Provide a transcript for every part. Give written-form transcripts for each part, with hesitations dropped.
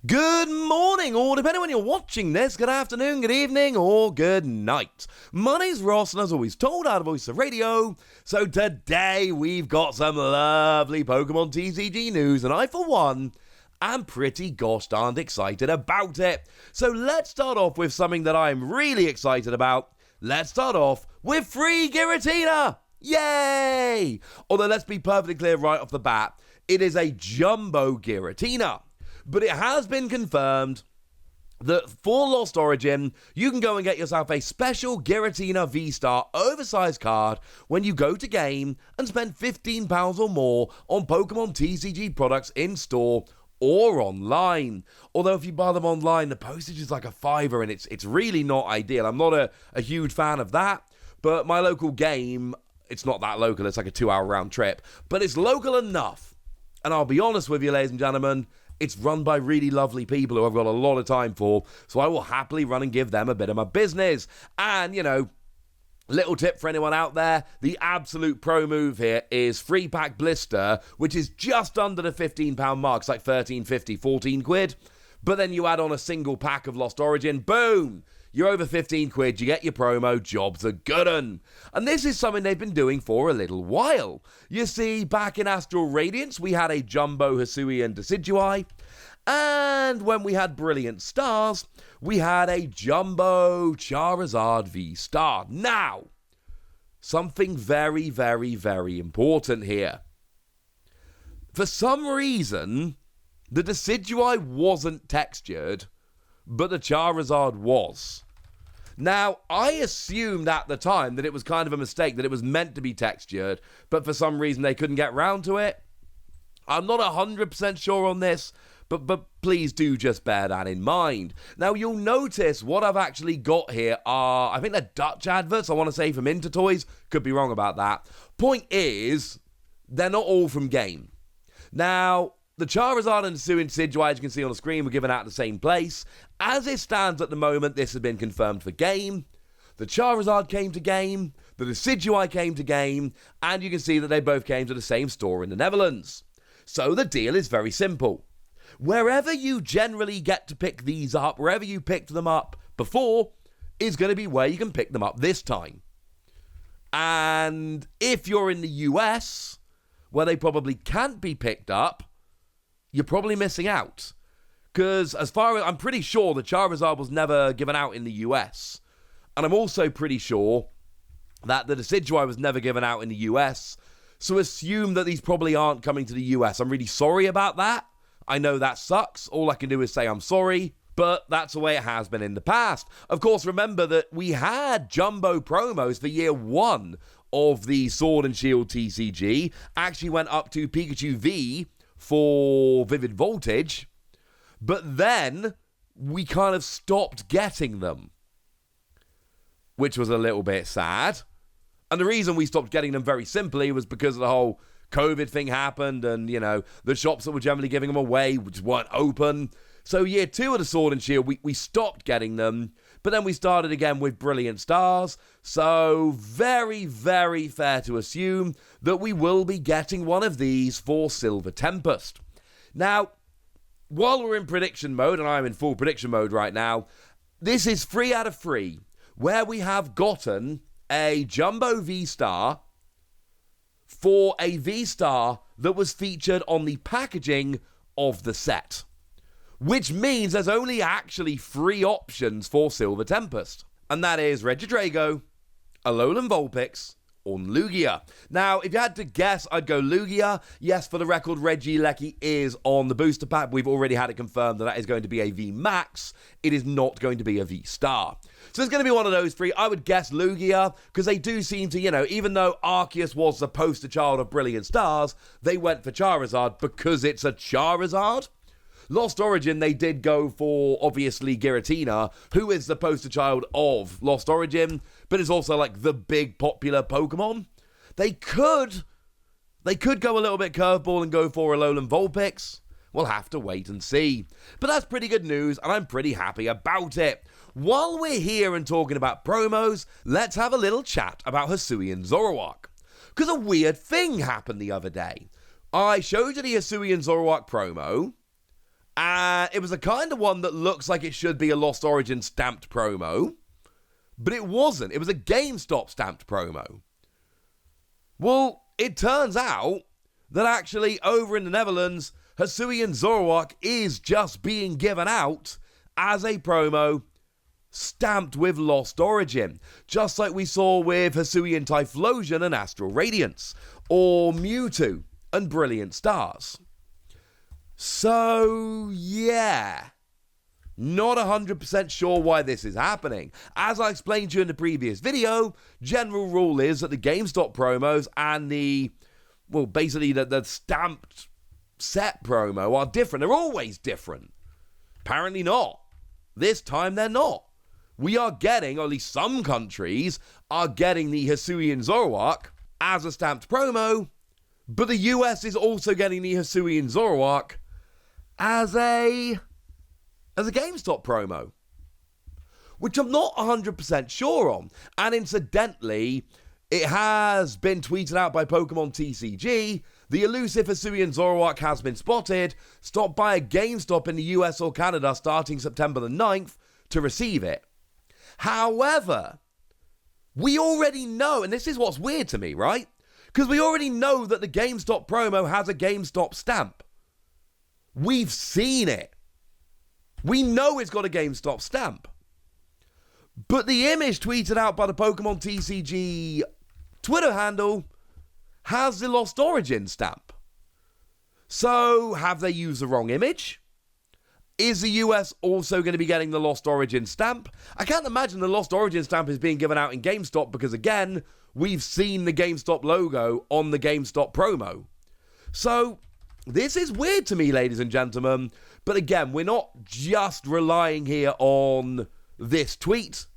Good morning, or depending when you're watching this, good afternoon, good evening, or good night. My name's Ross, and as always told, out of Voice of Radio. So today we've got some lovely Pokemon TCG news, and I, for one, am pretty gosh darned excited about it. So let's start off with something that I'm really excited about. Let's start off with free Giratina! Yay! Although let's be perfectly clear right off the bat, it is a Jumbo Giratina. But it has been confirmed that for Lost Origin, you can go and get yourself a special Giratina VSTAR oversized card when you go to game and spend £15 or more on Pokemon TCG products in store or online. Although if you buy them online, the postage is like a £5 and it's really not ideal. I'm not a huge fan of that, but my local game, it's not that local, it's like a 2-hour round trip, but it's local enough. And I'll be honest with you, ladies and gentlemen, it's run by really lovely people who I've got a lot of time for, so I will happily run and give them a bit of my business. And, you know, little tip for anyone out there, the absolute pro move here is free pack blister, which is just under the £15 mark. It's like £13.50, 14 quid. But then you add on a single pack of Lost Origin, boom! You're over 15 quid, you get your promo, jobs are good 'un. And this is something they've been doing for a little while. You see, back in Astral Radiance, we had a Jumbo Hasuyan Zorowak, and when we had Brilliant Stars, we had a Jumbo Charizard V-Star. Now, something very, very, very important here. For some reason, the Decidueye wasn't textured, but the Charizard was. Now, I assumed at the time that it was kind of a mistake, that it was meant to be textured, but for some reason they couldn't get round to it. I'm not 100% sure on this, but please do just bear that in mind. Now, you'll notice what I've actually got here are, I think they're Dutch adverts, I want to say from Intertoys, could be wrong about that. Point is, they're not all from game. Now, the Charizard and Decidueye, as you can see on the screen, were given out at the same place. As it stands at the moment, this has been confirmed for game. The Charizard came to game, the Decidueye came to game, and you can see that they both came to the same store in the Netherlands. So the deal is very simple. Wherever you generally get to pick these up, wherever you picked them up before, is going to be where you can pick them up this time. And if you're in the US, where they probably can't be picked up, you're probably missing out. Because as far as I'm pretty sure the Charizard was never given out in the US. And I'm also pretty sure that the Decidueye was never given out in the US. So assume that these probably aren't coming to the US. I'm really sorry about that. I know that sucks. All I can do is say I'm sorry. But that's the way it has been in the past. Of course, remember that we had Jumbo promos for year 1 of the Sword and Shield TCG. Actually went up to Pikachu V for Vivid Voltage, but then we kind of stopped getting them, which was a little bit sad. And the reason we stopped getting them very simply was because of the whole COVID thing happened, and, you know, the shops that were generally giving them away just weren't open. So year 2 of the Sword and Shield, we stopped getting them, but then we started again with Brilliant Stars. So very, very fair to assume that we will be getting one of these for Silver Tempest. Now, while we're in prediction mode, and I'm in full prediction mode right now, this is 3 out of 3, where we have gotten a Jumbo V-Star for a V-Star that was featured on the packaging of the set. Which means there's only actually 3 options for Silver Tempest. And that is Regidrago, Alolan Vulpix, or Lugia. Now, if you had to guess, I'd go Lugia. Yes, for the record, Regieleki is on the booster pack. We've already had it confirmed that that is going to be a V-Max. It is not going to be a V-Star. So it's going to be one of those 3. I would guess Lugia, because they do seem to, you know, even though Arceus was the poster child of Brilliant Stars, they went for Charizard because it's a Charizard. Lost Origin, they did go for, obviously, Giratina, who is the poster child of Lost Origin, but is also, like, the big popular Pokemon. They could go a little bit curveball and go for Alolan Vulpix. We'll have to wait and see. But that's pretty good news, and I'm pretty happy about it. While we're here and talking about promos, let's have a little chat about Hasuyan Zorowak. Because a weird thing happened the other day. I showed you the Hasuyan Zorowak promo, And it was the kind of one that looks like it should be a Lost Origin stamped promo, but it wasn't. It was a GameStop stamped promo. Well, it turns out that actually over in the Netherlands, Hasuyan Zorowak is just being given out as a promo stamped with Lost Origin, just like we saw with Hasuyan Typhlosion and Astral Radiance, or Mewtwo and Brilliant Stars. So, yeah, not 100% sure why this is happening. As I explained to you in the previous video, general rule is that the GameStop promos and the stamped set promo are different. They're always different. Apparently not. This time they're not. We are getting, or at least some countries are getting the Hasuyan Zorowak as a stamped promo, but the US is also getting the Hasuyan Zorowak as a GameStop promo, which I'm not 100% sure on. And incidentally, it has been tweeted out by Pokémon TCG. The elusive Hasuyan Zorowak has been spotted. Stop by a GameStop in the US or Canada starting September the 9th to receive it. However, we already know, and this is what's weird to me, right? Because we already know that the GameStop promo has a GameStop stamp. We've seen it. We know it's got a GameStop stamp. But the image tweeted out by the Pokémon TCG Twitter handle has the Lost Origin stamp. So, have they used the wrong image? Is the US also going to be getting the Lost Origin stamp? I can't imagine the Lost Origin stamp is being given out in GameStop because, again, we've seen the GameStop logo on the GameStop promo. So, this is weird to me, ladies and gentlemen. But again, we're not just relying here on this tweet.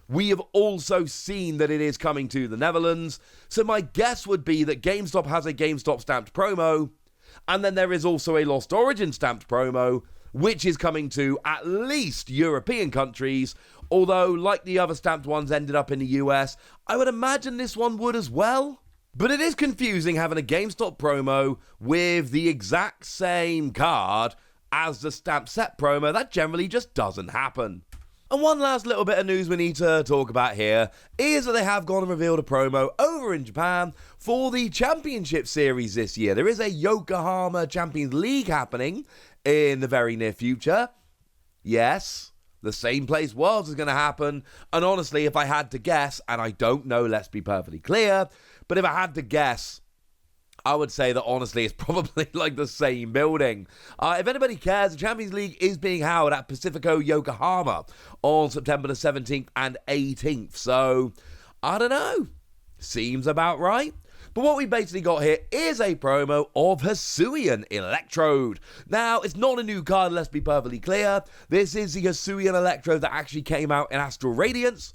We have also seen that it is coming to the Netherlands. So my guess would be that GameStop has a GameStop stamped promo. And then there is also a Lost Origin stamped promo, which is coming to at least European countries. Although, like the other stamped ones ended up in the US, I would imagine this one would as well. But it is confusing having a GameStop promo with the exact same card as the stamped set promo. That generally just doesn't happen. And one last little bit of news we need to talk about here is that they have gone and revealed a promo over in Japan for the Championship Series this year. There is a Yokohama Champions League happening in the very near future. Yes, the same place Worlds is going to happen. And honestly, if I had to guess, and I don't know, let's be perfectly clear, but if I had to guess, I would say that honestly it's probably like the same building. If anybody cares, the Champions League is being held at Pacifico Yokohama on September the 17th and 18th. So, I don't know. Seems about right. But what we basically got here is a promo of Hasuyan Electro. Now, it's not a new card, let's be perfectly clear. This is the Hasuyan Electro that actually came out in Astral Radiance.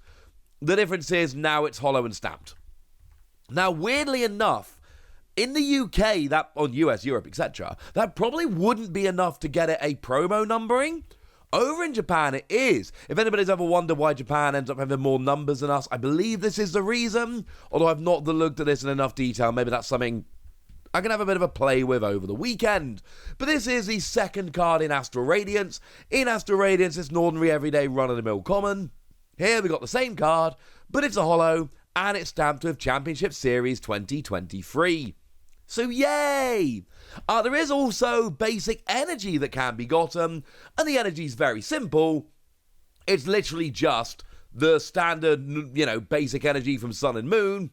The difference is now it's hollow and stamped. Now, weirdly enough, in the UK, that on US, Europe, etc., that probably wouldn't be enough to get it a promo numbering. Over in Japan, it is. If anybody's ever wondered why Japan ends up having more numbers than us, I believe this is the reason. Although I've not looked at this in enough detail, maybe that's something I can have a bit of a play with over the weekend. But this is the second card in Astral Radiance. In Astral Radiance, it's an ordinary, everyday, run-of-the-mill common. Here we got the same card, but it's a hollow, and it's stamped with Championship Series 2023. So yay! There is also basic energy that can be gotten, and the energy is very simple. It's literally just the standard, basic energy from Sun and Moon,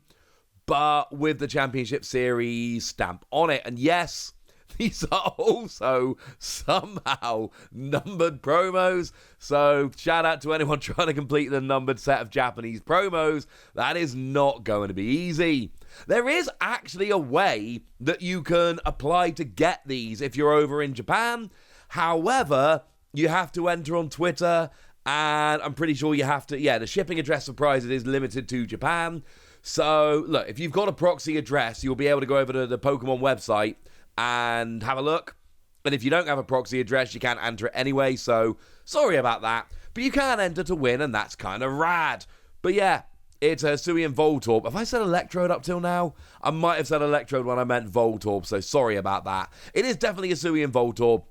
but with the Championship Series stamp on it. And yes, these are also somehow numbered promos. So shout out to anyone trying to complete the numbered set of Japanese promos. That is not going to be easy. There is actually a way that you can apply to get these if you're over in Japan. However, you have to enter on Twitter, and I'm pretty sure you have to, the shipping address for prizes is limited to Japan. So, look, if you've got a proxy address, you'll be able to go over to the Pokemon website and have a look. And if you don't have a proxy address, you can't enter it anyway, so sorry about that. But you can enter to win, and that's kind of rad. But yeah, it's a Hasuyan Voltorb. Have I said Electrode up till now? I might have said Electrode when I meant Voltorb, so sorry about that. It is definitely a Hasuyan Voltorb.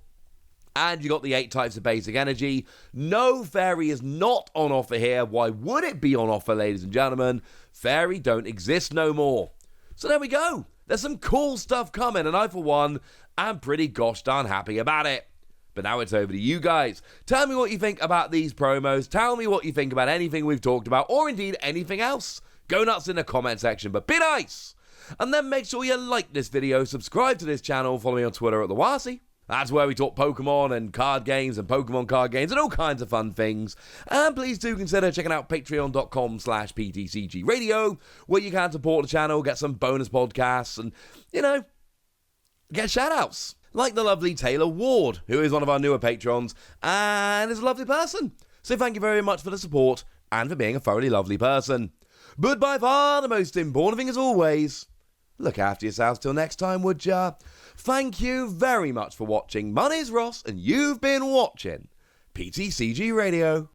And you got the 8 types of basic energy. No fairy is not on offer here. Why would it be on offer, ladies and gentlemen? Fairy don't exist no more. So there we go. There's some cool stuff coming, and I, for one, am pretty gosh darn happy about it. But now it's over to you guys. Tell me what you think about these promos. Tell me what you think about anything we've talked about, or indeed anything else. Go nuts in the comment section, but be nice. And then make sure you like this video, subscribe to this channel, follow me on Twitter at the Wasi. That's where we talk Pokemon and card games and Pokemon card games and all kinds of fun things. And please do consider checking out patreon.com/PTCG Radio, where you can support the channel, get some bonus podcasts, and, get shout-outs. Like the lovely Taylor Ward, who is one of our newer patrons, and is a lovely person. So thank you very much for the support, and for being a thoroughly lovely person. But by far the most important thing, as always, look after yourselves till next time, would ya? Thank you very much for watching. My name's Ross, and you've been watching PTCG Radio.